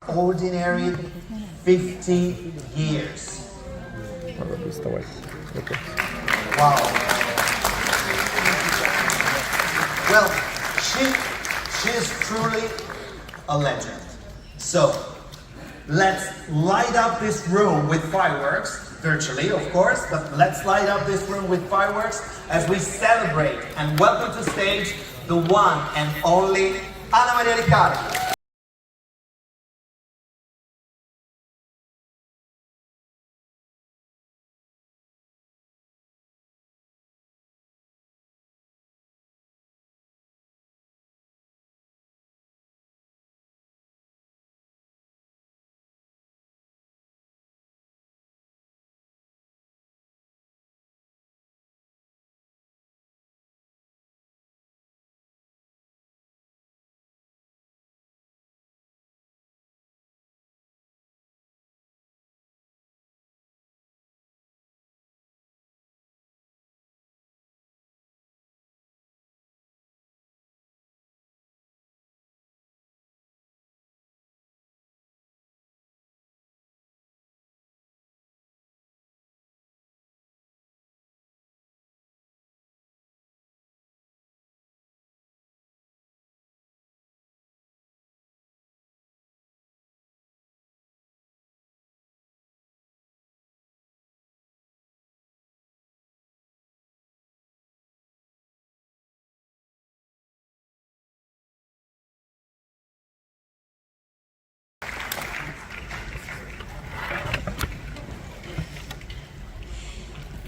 Ordinary 50 years. Wow. Well, she's truly a legend. So, let's light up this room with fireworks, virtually of course, but let's light up this room with fireworks as we celebrate and welcome to stage the one and only Anna Maria Riccardi.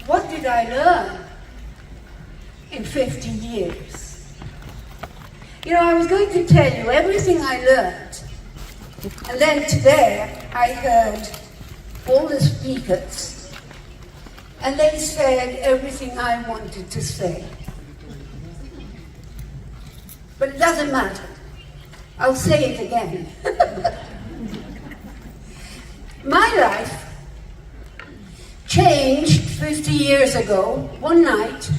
What did I learn in 50 years? You know, I was going to tell you everything I learned. And then today I heard all the speakers and they said everything I wanted to say. But it doesn't matter. I'll say it again. My life changed 50 years ago, one night,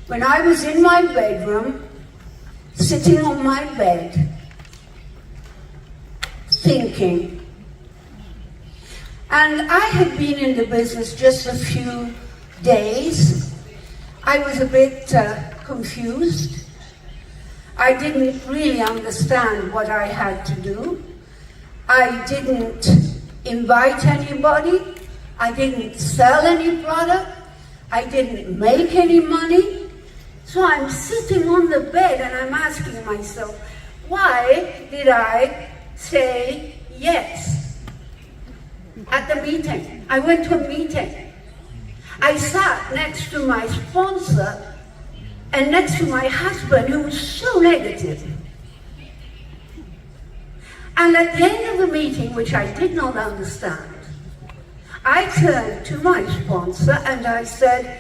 when I was in my bedroom, sitting on my bed, thinking. And I had been in the business just a few days. I was a bit confused. I didn't really understand what I had to do. I didn't invite anybody. I didn't sell any product. I didn't make any money. So I'm sitting on the bed and I'm asking myself, why did I say yes at the meeting? I went to a meeting. I sat next to my sponsor and next to my husband, who was so negative. And at the end of the meeting, which I did not understand, I turned to my sponsor and I said,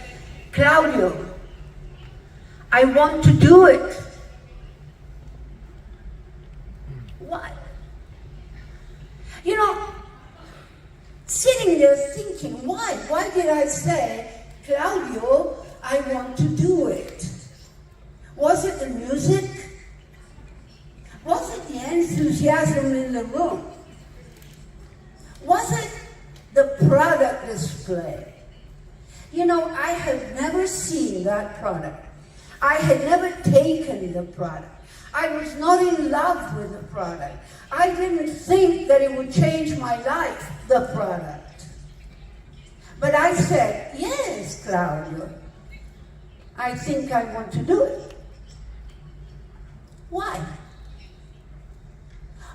Claudio, I want to do it. What? You know, sitting there thinking, why? Why did I say, Claudio, I want to do it? Was it the music? Was it the enthusiasm in the room? Was it the product display? You know, I had never seen that product. I had never taken the product. I was not in love with the product. I didn't think that it would change my life, the product. But I said, yes, Claudio, I think I want to do it. Why?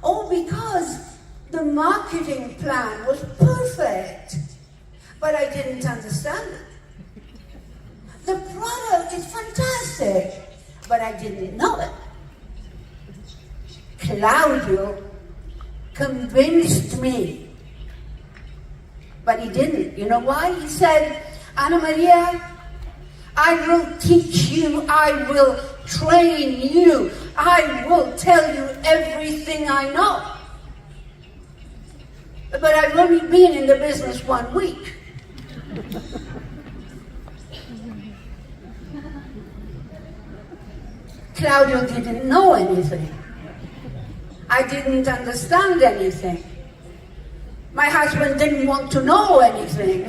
Oh, because the marketing plan was perfect, but I didn't understand it. The product is fantastic, but I didn't know it. Claudio convinced me, but he didn't. You know why? He said, Anna Maria, I will teach you, I will train you, I will tell you everything I know. But I've only been in the business 1 week. Claudio didn't know anything. I didn't understand anything. My husband didn't want to know anything.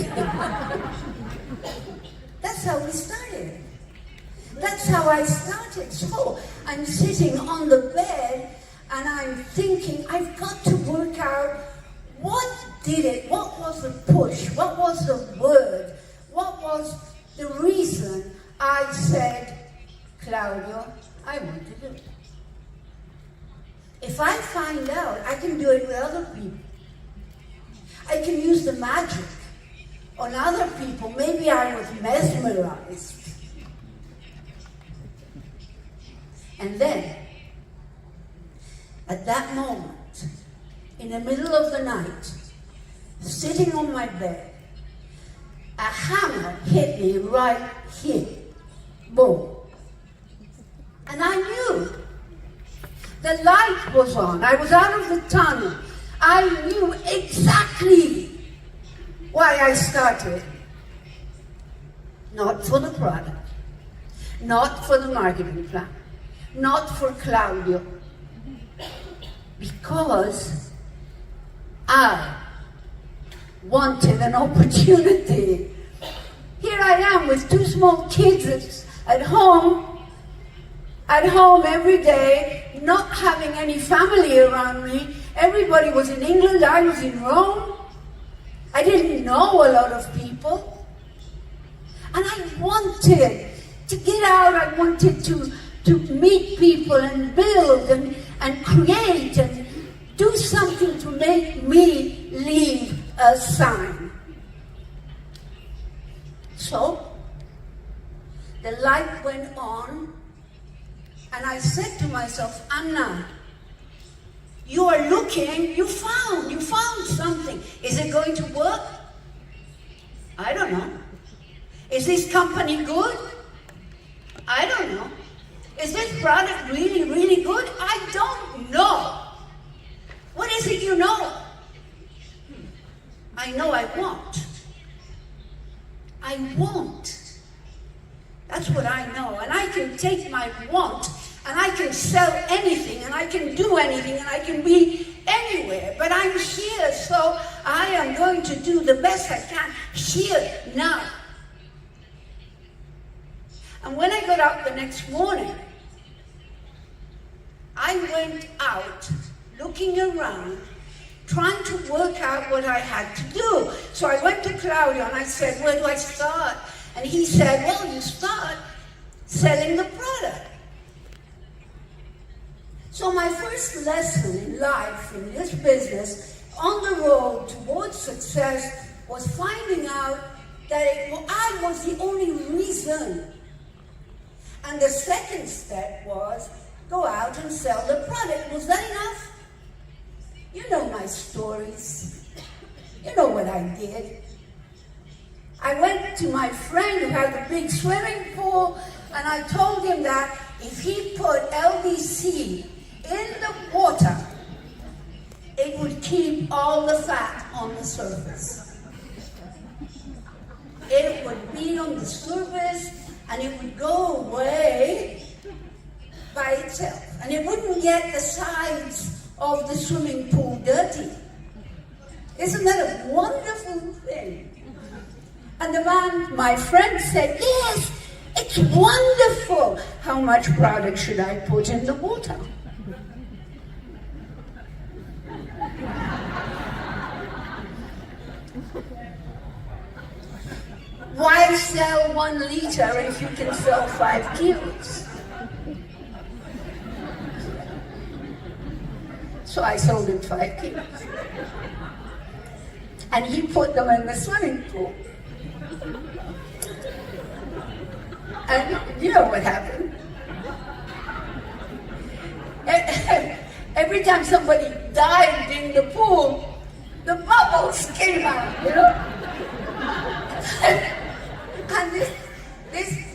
That's how we started. That's how I started. So I'm sitting on the bed and I'm thinking, I've got to work out what did it, what was the push, what was the word, what was the reason I said, Claudio, I want to do it. If I find out, I can do it with other people. I can use the magic on other people. Maybe I was mesmerized. And then, at that moment, in the middle of the night, sitting on my bed, a hammer hit me right here. Boom. And I knew. The light was on. I was out of the tunnel. I knew exactly why I started. Not for the product. Not for the marketing plan. Not for Claudio. Because I wanted an opportunity. Here I am with two small kids at home every day, not having any family around me. Everybody was in England, I was in Rome. I didn't know a lot of people. And I wanted to get out, I wanted to meet people and build and create and do something to make me leave a sign. So, the light went on, and I said to myself, Anna, you are looking, you found something. Is it going to work? I don't know. Is this company good? I don't know. Is this product really, really good? I don't know. What is it you know? I know I want. I want. That's what I know. And I can take my want and I can sell anything and I can do anything and I can be anywhere. But I'm here, so I am going to do the best I can here, now. And when I got up the next morning, I went out looking around, trying to work out what I had to do. So I went to Claudio and I said, where do I start? And he said, well, you start selling the product. So my first lesson in life, in this business, on the road towards success, was finding out that I was the only reason. And the second step was go out and sell the product. Was that enough? You know my stories. You know what I did. I went to my friend who had the big swimming pool, and I told him that if he put LDC in the water, it would keep all the fat on the surface. It would be on the surface, and it would go away by itself. And it wouldn't get the sides of the swimming pool dirty. Isn't that a wonderful thing? And the man, my friend, said, yes, it's wonderful. How much product should I put in the water? Why sell 1 liter if you can sell 5 kilos? So I sold him 5 kilos. And he put them in the swimming pool. And you know what happened? Every time somebody dived in the pool, the bubbles came out, you know? And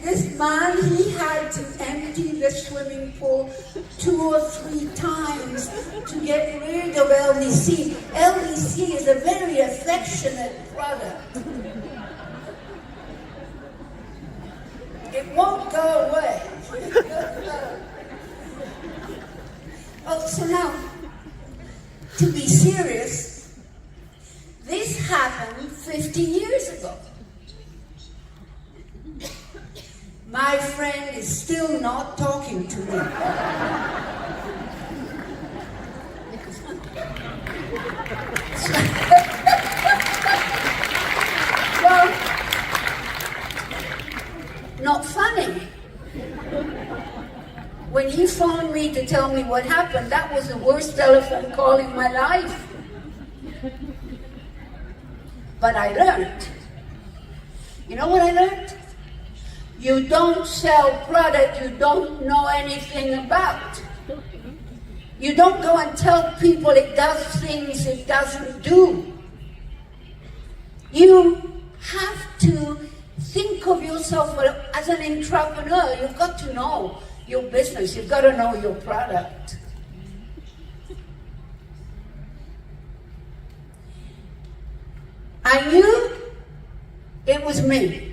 this man, he had to empty the swimming pool 2 or 3 times to get rid of LDC. LDC is a very affectionate product. It won't go away. Oh, so now, to be serious, this happened 50 years ago. My friend is still not talking to me. Well, not funny. When he phoned me to tell me what happened, that was the worst telephone call in my life. But I learned. You know what I learned? You don't sell product you don't know anything about. You don't go and tell people it does things it doesn't do. You have to think of yourself as an entrepreneur. You've got to know your business. You've got to know your product. I knew it was me.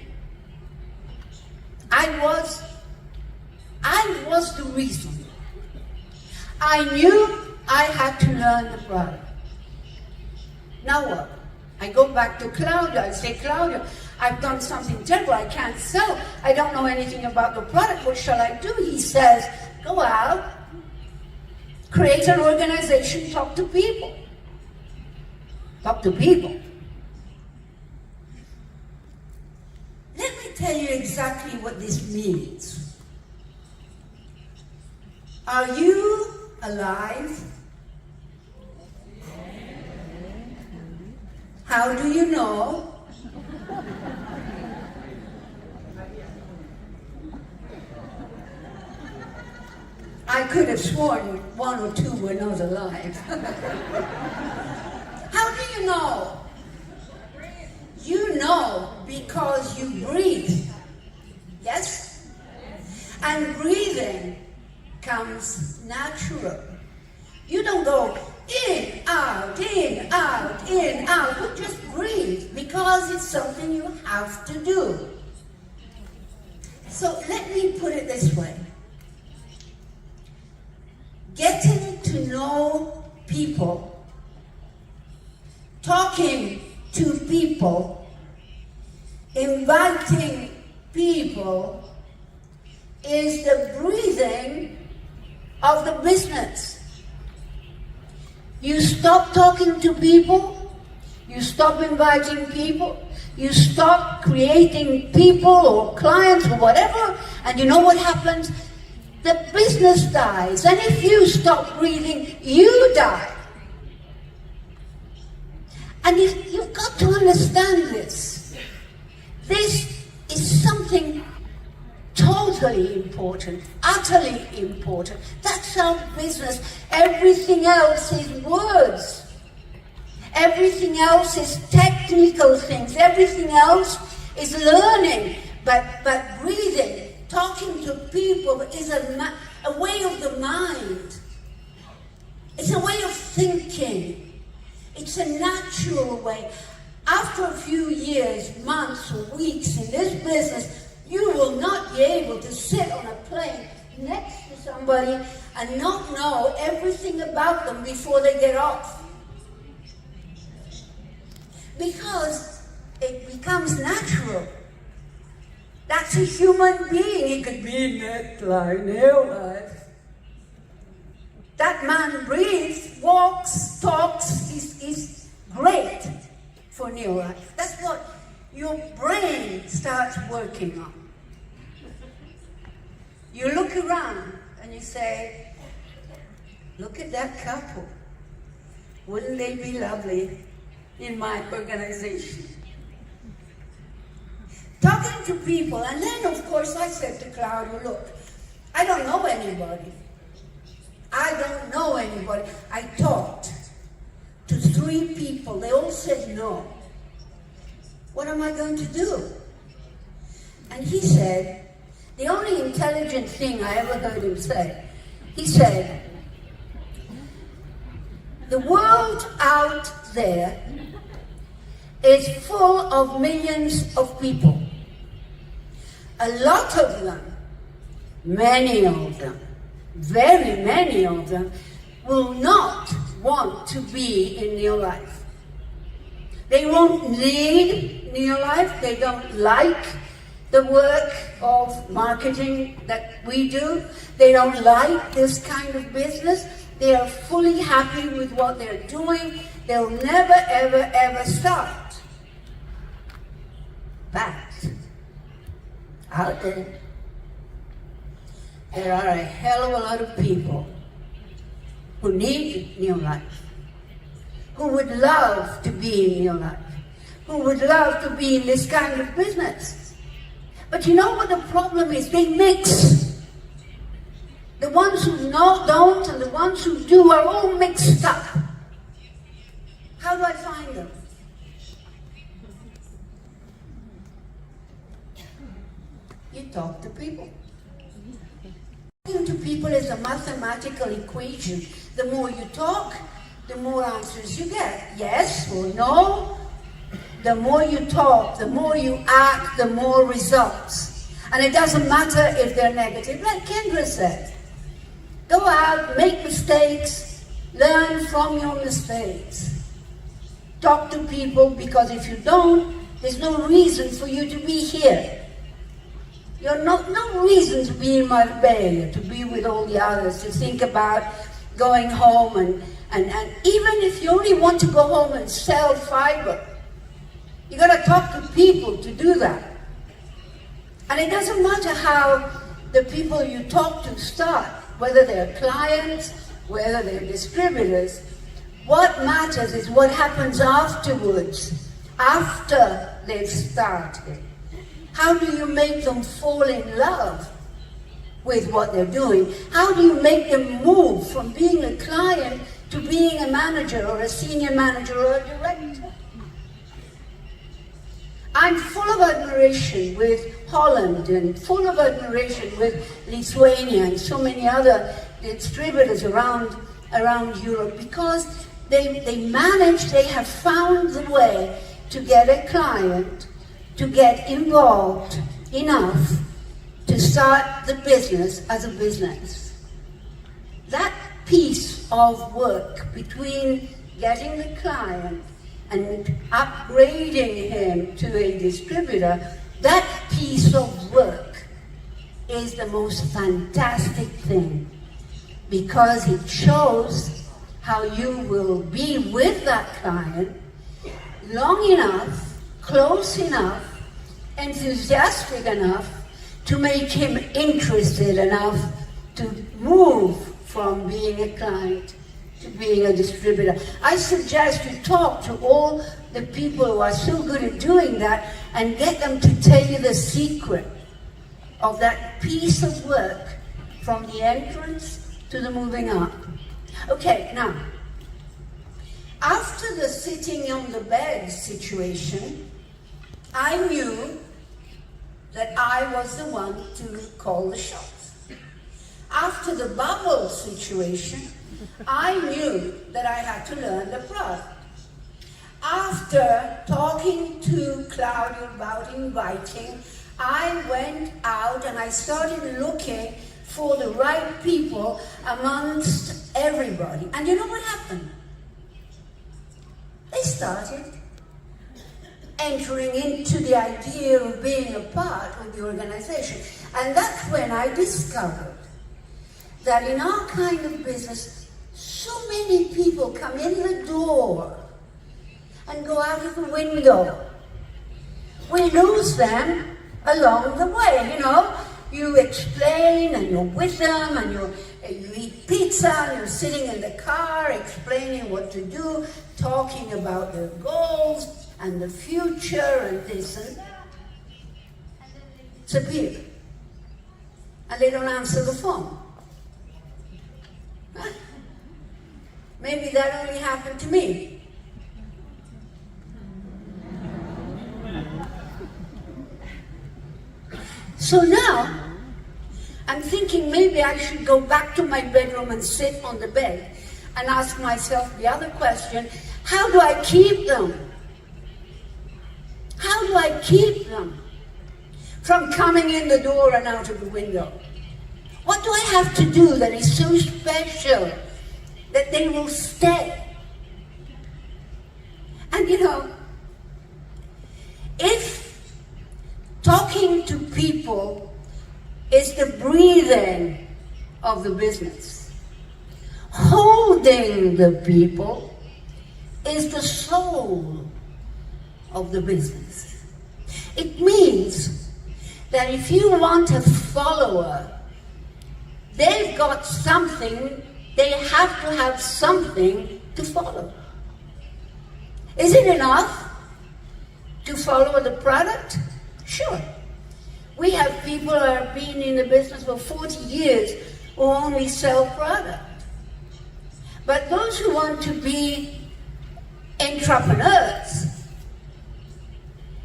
I was the reason. I knew I had to learn the product. Now what? I go back to Claudia. I say, Claudia, I've done something terrible. I can't sell. I don't know anything about the product. What shall I do? He says, go out, create an organization, talk to people. Talk to people. Let me tell you exactly what this means. Are you alive? How do you know? I could have sworn one or two were not alive. How do you know? You know because you breathe. Yes? And breathing comes natural. You don't go in, out, in, out, in, out. You just breathe because it's something you have to do. So let me put it this way. Getting to know people, talking to people, inviting people is the breathing of the business. You stop talking to people, you stop inviting people, you stop creating people or clients or whatever, and you know what happens? The business dies. And if you stop breathing, you die. And you've got to understand this. This is something totally important, utterly important. That's our business. Everything else is words. Everything else is technical things. Everything else is learning. But breathing, talking to people is a way of the mind. It's a way of thinking. It's a natural way. After a few years, months or weeks in this business, you will not be able to sit on a plane next to somebody and not know everything about them before they get off. Because it becomes natural. That's a human being. It could be Riccardi Neolife. That man breathes, walks, talks, is great for Neolife. That's what your brain starts working on. You look around and you say, look at that couple. Wouldn't they be lovely in my organization? Talking to people, and then of course I said to Claudia, look, I don't know anybody. I don't know anybody. I talked to 3 people. They all said no. What am I going to do? And he said, the only intelligent thing I ever heard him say, he said, the world out there is full of millions of people. A lot of them, many of them, very many of them, will not want to be in Neolife. They won't need Neolife. They don't like the work of marketing that we do. They don't like this kind of business. They are fully happy with what they're doing. They'll never, ever, ever start. But out there are a hell of a lot of people who need Neolife, who would love to be in Neolife, who would love to be in this kind of business. But you know what the problem is? They mix. The ones who don't and the ones who do are all mixed up. How do I find them? You talk to people. Talking to people is a mathematical equation. The more you talk, the more answers you get. Yes or no. The more you talk, the more you act, the more results. And it doesn't matter if they're negative. Like Kendra said, go out, make mistakes, learn from your mistakes. Talk to people, because if you don't, there's no reason for you to be here. You're no reason to be in Marbella, to be with all the others, to think about going home and even if you only want to go home and sell fiber, you gotta talk to people to do that. And it doesn't matter how the people you talk to start, whether they're clients, whether they're distributors. What matters is what happens afterwards, after they've started. How do you make them fall in love with what they're doing? How do you make them move from being a client to being a manager or a senior manager or a director? I'm full of admiration with Holland and full of admiration with Lithuania and so many other distributors around Europe, because they have found the way to get a client, to get involved enough to start the business as a business. That piece of work between getting the client and upgrading him to a distributor, that piece of work is the most fantastic thing, because it shows how you will be with that client long enough, close enough, enthusiastic enough to make him interested enough to move from being a client to being a distributor. I suggest you talk to all the people who are so good at doing that and get them to tell you the secret of that piece of work from the entrance to the moving up. Okay, now, after the sitting on the bed situation, I knew that I was the one to call the shots. After the bubble situation, I knew that I had to learn the product. After talking to Claudio about inviting, I went out and I started looking for the right people amongst everybody. And you know what happened? They started entering into the idea of being a part of the organization. And that's when I discovered that in our kind of business, so many people come in the door and go out of the window. We lose them along the way, you know. You explain and you're with them and you eat pizza and you're sitting in the car explaining what to do, talking about their goals and the future and this and that. And then they disappear. And they don't answer the phone. Huh? Maybe that only happened to me. So now, I'm thinking maybe I should go back to my bedroom and sit on the bed and ask myself the other question, how do I keep them? How do I keep them from coming in the door and out of the window? What do I have to do that is so special that they will stay. And you know, if talking to people is the breathing of the business, holding the people is the soul of the business. It means that if you want a follower, they've got something, they have to have something to follow. Is it enough to follow the product? Sure. We have people who have been in the business for 40 years who only sell product. But those who want to be entrepreneurs,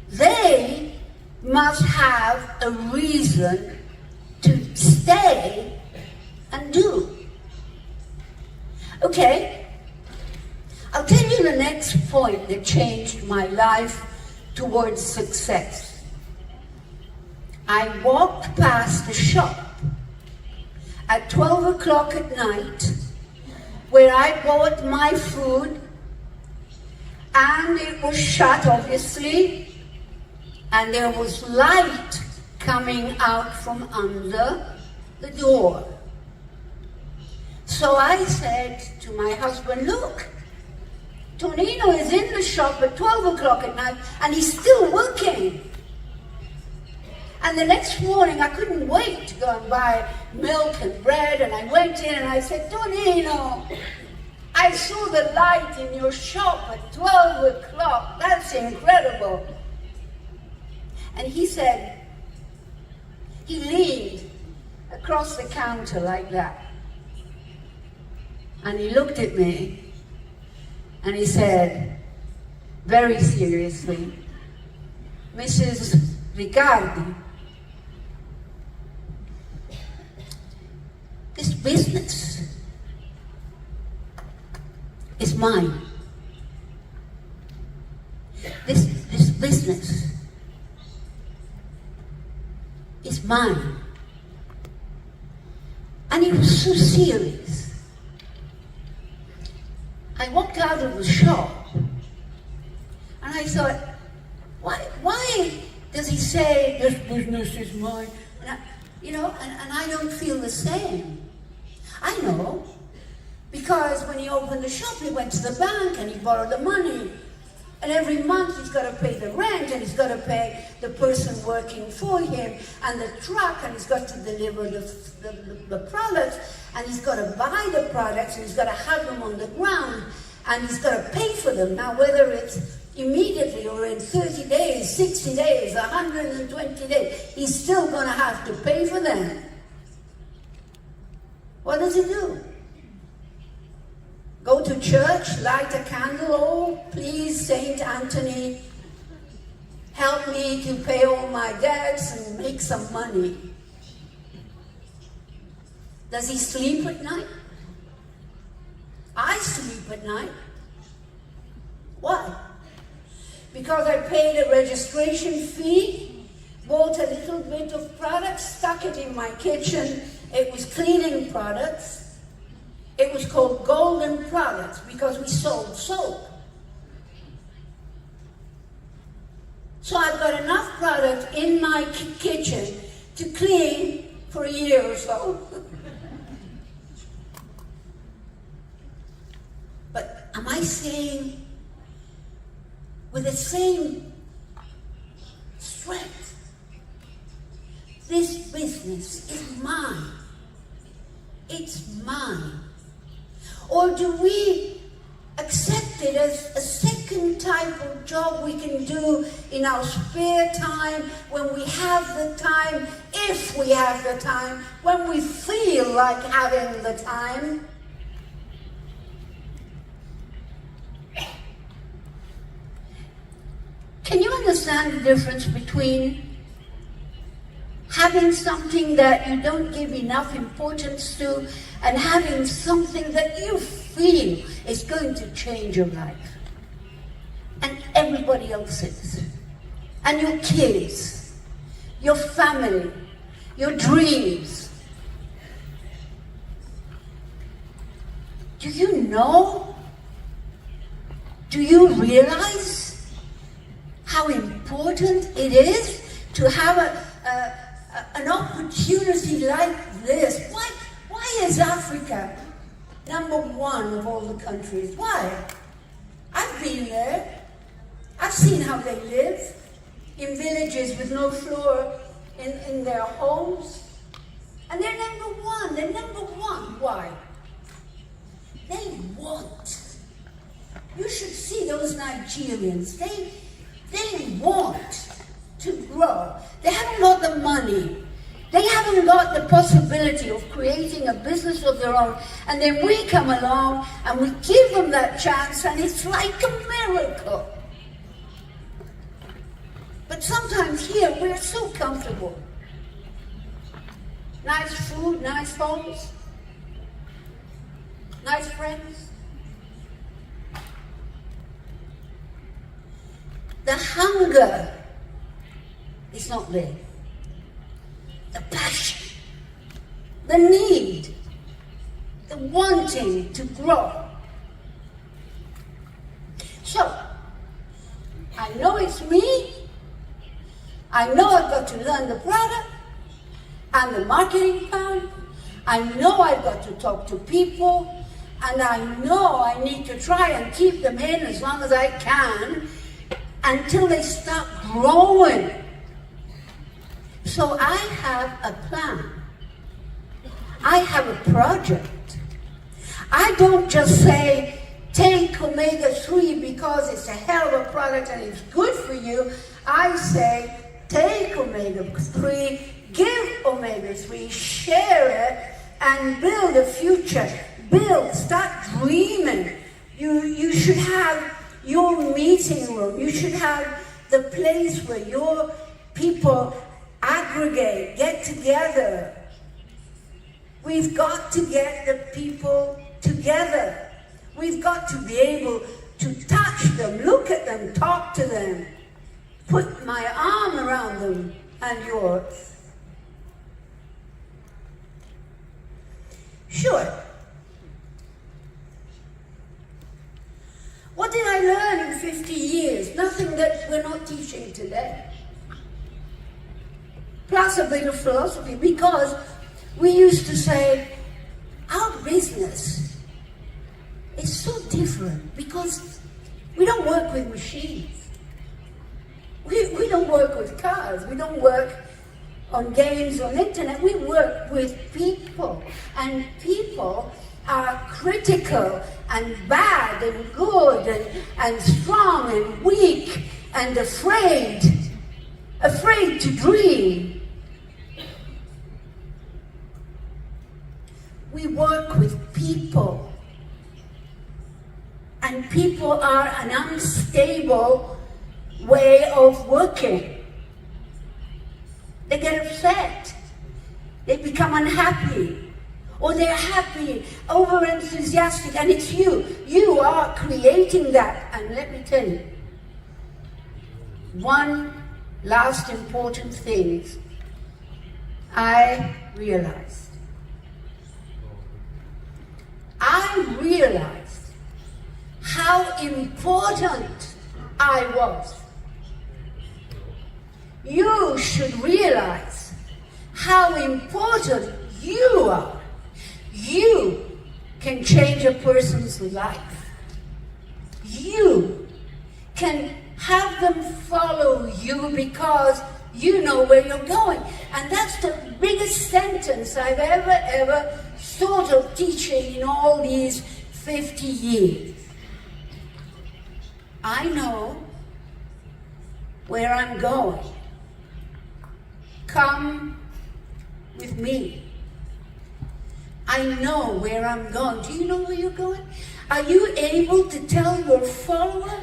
they must have a reason to stay and do. Okay, I'll tell you the next point that changed my life towards success. I walked past the shop at 12 o'clock at night where I bought my food, and it was shut, obviously, and there was light coming out from under the door. So I said to my husband, look, Tonino is in the shop at 12 o'clock at night and he's still working. And the next morning I couldn't wait to go and buy milk and bread, and I went in and I said, Tonino, I saw the light in your shop at 12 o'clock. That's incredible. And he said, he leaned across the counter like that. And he looked at me and he said, very seriously, Mrs. Riccardi, this business is mine. This business is mine. And he was so serious. I walked out of the shop and I thought, why does he say this business is mine? And I don't feel the same. I know, because when he opened the shop, he went to the bank and he borrowed the money. And every month he's got to pay the rent, and he's got to pay the person working for him, and the truck, and he's got to deliver the products, and he's got to buy the products, and he's got to have them on the ground, and he's got to pay for them. Now, whether it's immediately or in 30 days, 60 days, 120 days, he's still going to have to pay for them. What does he do? Go to church, light a candle, oh, please, Saint Anthony, help me to pay all my debts and make some money. Does he sleep at night? I sleep at night. Why? Because I paid a registration fee, bought a little bit of product, stuck it in my kitchen. It was cleaning products. It was called golden products because we sold soap. So I've got enough product in my kitchen to clean for a year or so. But am I saying with the same strength, this business is mine? It's mine. Or do we accept it as a second type of job we can do in our spare time, when we have the time, if we have the time, when we feel like having the time? Can you understand the difference between having something that you don't give enough importance to and having something that you feel is going to change your life and everybody else's, and your kids, your family, your dreams? Do you know? Do you realize how important it is to have an opportunity like this? Why is Africa number one of all the countries? Why? I've been there. I've seen how they live in villages with no floor in their homes. And they're number one. They're number one. Why? They want. You should see those Nigerians. They want to grow. They haven't got the money. They haven't got the possibility of creating a business of their own. And then we come along and we give them that chance, and it's like a miracle. But sometimes here we're so comfortable. Nice food, nice homes, nice friends. The hunger is not there. The passion, the need, the wanting to grow. So, I know it's me. I know I've got to learn the product and the marketing plan. I know I've got to talk to people. And I know I need to try and keep them in as long as I can until they start growing. So I have a plan. I have a project. I don't just say, take omega-3 because it's a hell of a product and it's good for you. I say, take omega-3, give omega-3, share it, and build a future. Build, start dreaming. You should have your meeting room. You should have the place where your people aggregate, get together. We've got to get the people together. We've got to be able to touch them, look at them, talk to them, put my arm around them and yours. Sure. What did I learn in 50 years? Nothing that we're not teaching today. Plus a bit of philosophy, because we used to say, our business is so different because we don't work with machines. We don't work with cars. We don't work on games, on internet. We work with people. And people are critical and bad and good and strong and weak and afraid to dream. We work with people. And people are an unstable way of working. They get upset. They become unhappy. Or they're happy, over-enthusiastic, and it's you. You are creating that. And let me tell you, one last important thing I realized. I realized how important I was. You should realize how important you are. You can change a person's life. You can have them follow you because you know where you're going. And that's the biggest sentence I've ever thought of teaching in all these 50 years. I know where I'm going. Come with me. I know where I'm going. Do you know where you're going? Are you able to tell your follower,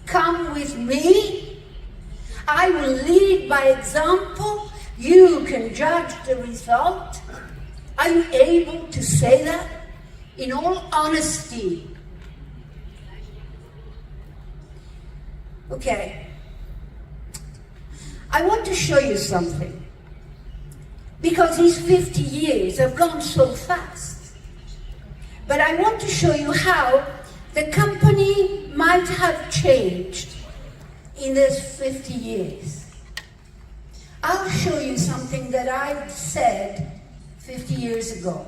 come with me? I will lead by example. You can judge the result. Are you able to say that in all honesty? Okay. I want to show you something. Because these 50 years have gone so fast. But I want to show you how the company might have changed in these 50 years. I'll show you something that I said 50 years ago.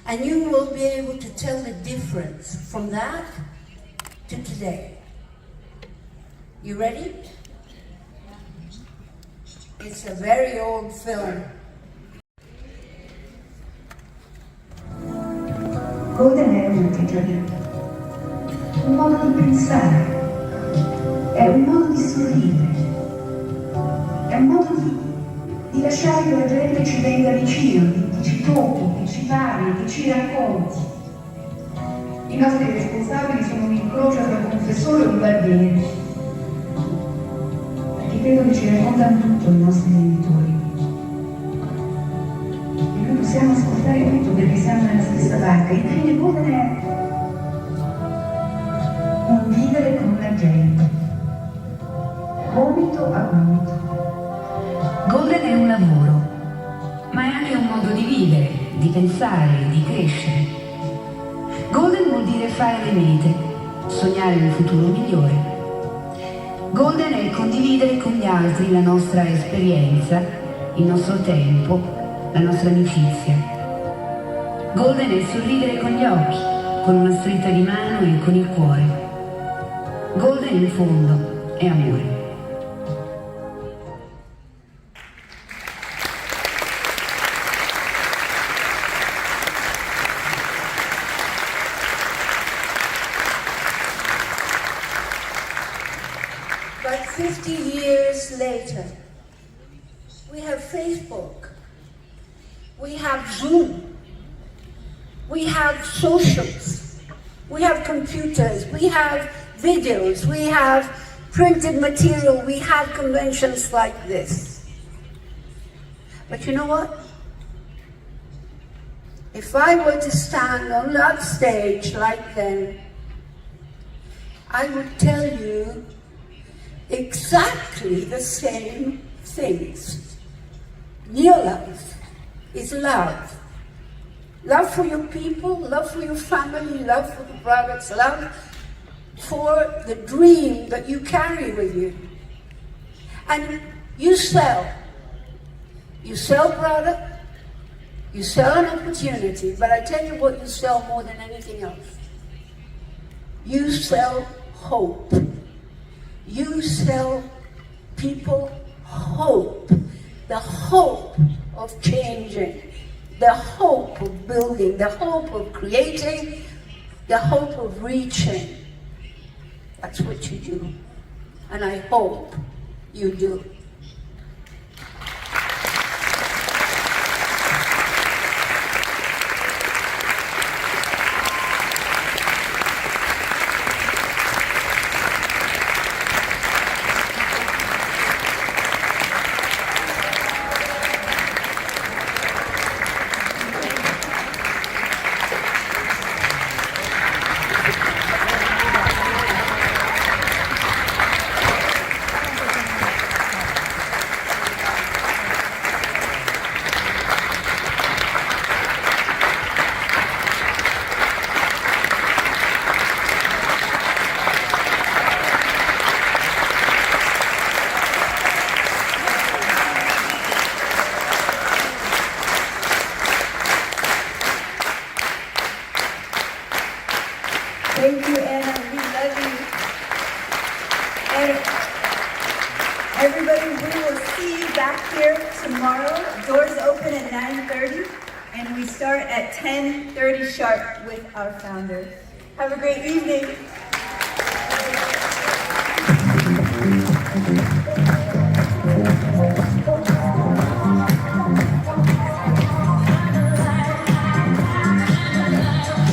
And you will be able to tell the difference from that to today. You ready? It's a very old film. Golden è un atteggiamento, un modo di pensare, è un modo di sorridere, è un modo di lasciare che la gente ci venga vicino, che ci tocchi, che ci parli, che ci racconti. I nostri responsabili sono un incrocio tra un confessore e un barbiere, perché credo che ci raccontano tutto i nostri genitori. E noi possiamo ascoltare tutto perché siamo nella stessa barca. Infine Golden è un vivere con la gente, gomito a gomito. Golden è un lavoro, ma è anche un modo di vivere, di pensare, di crescere. Golden vuol dire fare le mete, sognare un futuro migliore. Golden è condividere con gli altri la nostra esperienza, il nostro tempo, la nostra amicizia. Golden è sorridere con gli occhi, con una stretta di mano e con il cuore. Golden in fondo è amore. But 50 years later, we have Facebook, we have Zoom, we have socials, we have computers, we have videos, we have printed material, we have conventions like this. But you know what? If I were to stand on that stage like then, I would tell you exactly the same things. Neolife is love. Love for your people, love for your family, love for the products, love for the dream that you carry with you. And you sell. You sell product, you sell an opportunity, but I tell you what you sell more than anything else. You sell hope. You sell people hope, the hope of changing, the hope of building, the hope of creating, the hope of reaching. That's what you do, and I hope you do. Thank you, Anna. We love you. And everybody, we will see you back here tomorrow. Doors open at 9:30, and we start at 10:30 sharp with our founder. Have a great evening.